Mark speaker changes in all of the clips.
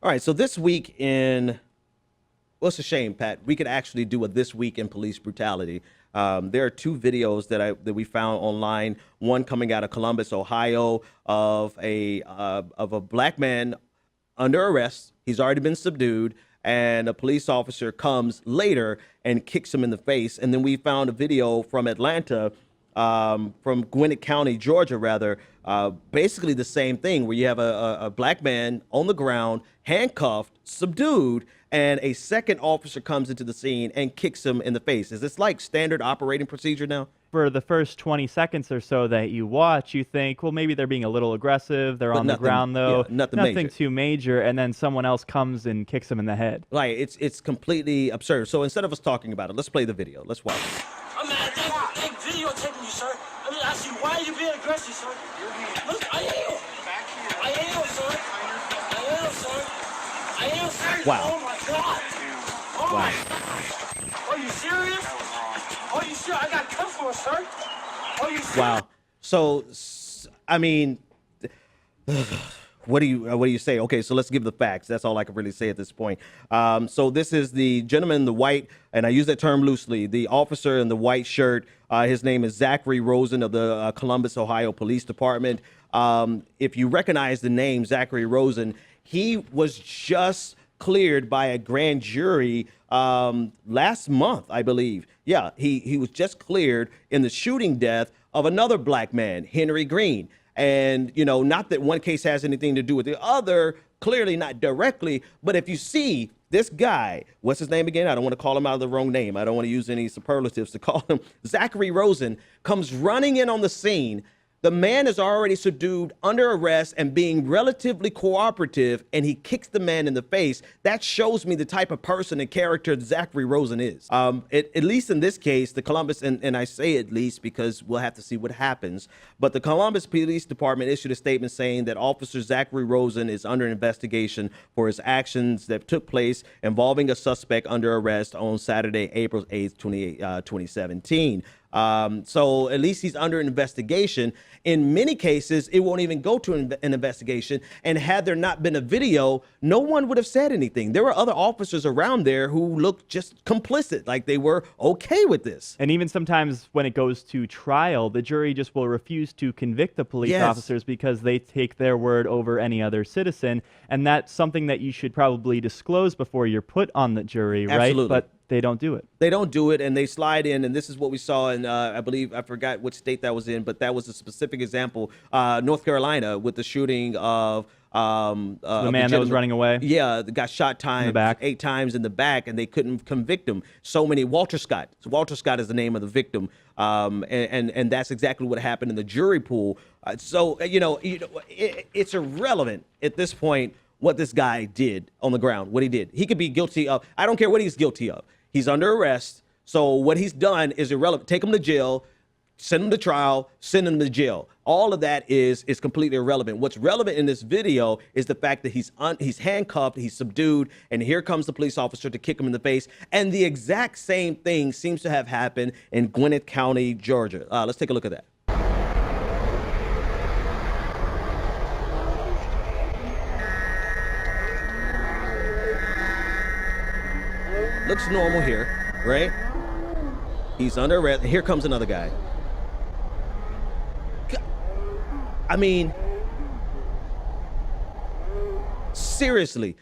Speaker 1: All right, so this week in, well, it's a shame, Pat. We could actually do a this week in police brutality. There are two videos that we found online. One coming out of Columbus, Ohio, of a black man under arrest. He's already been subdued, and a police officer comes later and kicks him in the face. And then we found a video from Atlanta, from Gwinnett County, Georgia, rather, basically the same thing, where you have a black man on the ground, handcuffed, subdued, and a second officer comes into the scene and kicks him in the face. Is this like standard operating procedure now?
Speaker 2: For the first 20 seconds or so that you watch, you think, well, maybe they're being a little aggressive. They're on the ground, though.
Speaker 1: Yeah, nothing
Speaker 2: too major. And then someone else comes and kicks them in the head.
Speaker 1: Like, it's completely absurd. So instead of us talking about it, let's play the video. Let's watch it.
Speaker 3: I'm mad. They videotaping you, sir. I mean, I see why are you being aggressive, sir? Look, I am. I am, sir. I am, sir. I am, sir.
Speaker 1: Wow.
Speaker 3: Oh, my God. Oh,
Speaker 1: Wow.
Speaker 3: my God. Are you serious? Are you serious? I got customers, sir. Are you serious?
Speaker 1: Wow. So, I mean, what do you say? Okay, so let's give the facts. That's all I can really say at this point. So this is the gentleman in the white, and I use that term loosely, the officer in the white shirt. His name is Zachary Rosen of the Columbus, Ohio Police Department. If you recognize the name Zachary Rosen, he was just cleared by a grand jury last month, I believe. Yeah, he was just cleared in the shooting death of another black man, Henry Green. And, you know, not that one case has anything to do with the other, clearly not directly, but if you see this guy, what's his name again? I don't want to call him out of the wrong name. I don't want to use any superlatives to call him. Zachary Rosen comes running in on the scene. The man is already subdued, under arrest, and being relatively cooperative, and he kicks the man in the face. That shows me the type of person and character Zachary Rosen is. At least in this case, the Columbus, and I say at least because we'll have to see what happens, but the Columbus Police Department issued a statement saying that Officer Zachary Rosen is under investigation for his actions that took place involving a suspect under arrest on Saturday, April 8th, 2017. So at least he's under investigation. In many cases, it won't even go to an investigation. And had there not been a video, no one would have said anything. There were other officers around there who looked just complicit, like they were okay with this.
Speaker 2: And even sometimes when it goes to trial, the jury just will refuse to convict the police officers because they take their word over any other citizen. And that's something that you should probably disclose before you're put on the jury, right?
Speaker 1: Absolutely.
Speaker 2: But they don't do it.
Speaker 1: They don't do it, and they slide in, and this is what we saw in, I believe, I forgot which state that was in, but that was a specific example, North Carolina, with the shooting of
Speaker 2: the man that was running away.
Speaker 1: Yeah, the guy shot 8 times in the back, and they couldn't convict him. So many. Walter Scott. So Walter Scott is the name of the victim, and that's exactly what happened in the jury pool. So it's irrelevant at this point what this guy did on the ground. What he did, he could be guilty of. I don't care what he's guilty of. He's under arrest. So what he's done is irrelevant. Take him to jail. Send him to trial, send him to jail. All of that is completely irrelevant. What's relevant in this video is the fact that he's handcuffed, he's subdued, and here comes the police officer to kick him in the face. And the exact same thing seems to have happened in Gwinnett County, Georgia. Let's take a look at that. Looks normal here, right? He's under arrest. Here comes another guy. I mean, seriously,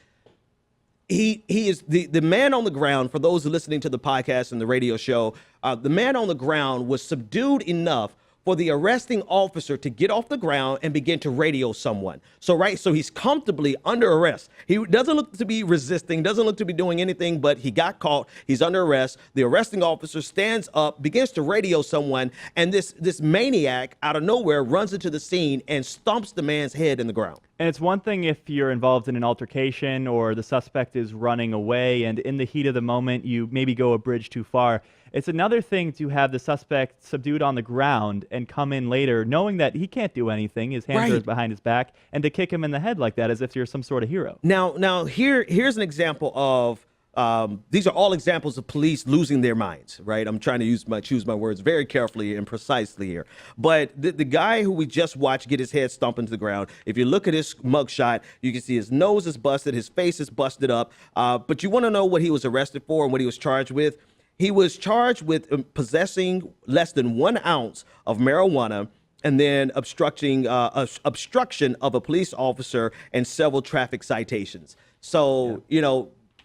Speaker 1: he is the man on the ground. For those who are listening to the podcast and the radio show, the man on the ground was subdued enough for the arresting officer to get off the ground and begin to radio someone. So he's comfortably under arrest. He doesn't look to be resisting, doesn't look to be doing anything, but he got caught. He's under arrest. The arresting officer stands up, begins to radio someone, and this maniac out of nowhere runs into the scene and stomps the man's head in the ground.
Speaker 2: And it's one thing if you're involved in an altercation or the suspect is running away and in the heat of the moment you maybe go a bridge too far. It's another thing to have the suspect subdued on the ground and come in later knowing that he can't do anything, his hands are behind his back, and to kick him in the head like that as if you're some sort of hero.
Speaker 1: Now here's an example of these are all examples of police losing their minds, right? I'm trying to choose my words very carefully and precisely here. But the guy who we just watched get his head stomped into the ground, if you look at his mugshot, you can see his nose is busted, his face is busted up. But you want to know what he was arrested for and what he was charged with? He was charged with possessing less than 1 ounce of marijuana, and then obstruction of a police officer and several traffic citations. So,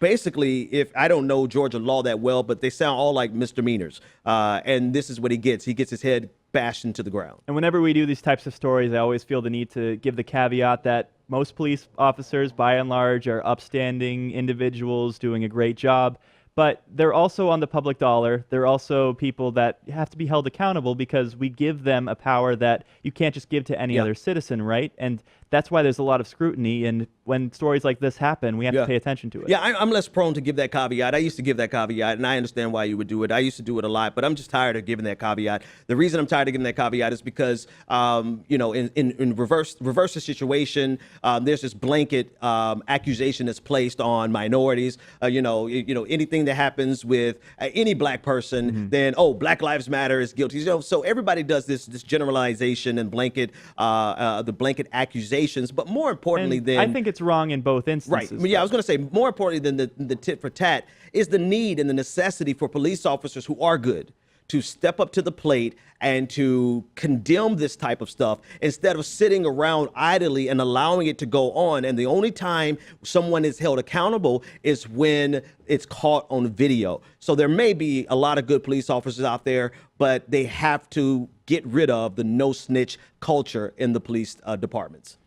Speaker 1: basically, if I don't know Georgia law that well, but they sound all like misdemeanors. And this is what he gets. He gets his head bashed into the ground.
Speaker 2: And whenever we do these types of stories, I always feel the need to give the caveat that most police officers, by and large, are upstanding individuals doing a great job. But they're also on the public dollar. They're also people that have to be held accountable because we give them a power that you can't just give to any other citizen, right? And that's why there's a lot of scrutiny. And when stories like this happen, we have to pay attention to it.
Speaker 1: Yeah, I'm less prone to give that caveat. I used to give that caveat, and I understand why you would do it. I used to do it a lot, but I'm just tired of giving that caveat. The reason I'm tired of giving that caveat is because, in reverse the situation, there's this blanket accusation that's placed on minorities. Anything that happens with any black person, then Black Lives Matter is guilty. So everybody does this generalization and blanket accusations. But more importantly,
Speaker 2: I think it's wrong in both instances.
Speaker 1: Right. Yeah, I was going to say more importantly than the tit for tat is the need and the necessity for police officers who are good to step up to the plate and to condemn this type of stuff instead of sitting around idly and allowing it to go on. And the only time someone is held accountable is when it's caught on video. So there may be a lot of good police officers out there, but they have to get rid of the no snitch culture in the police departments.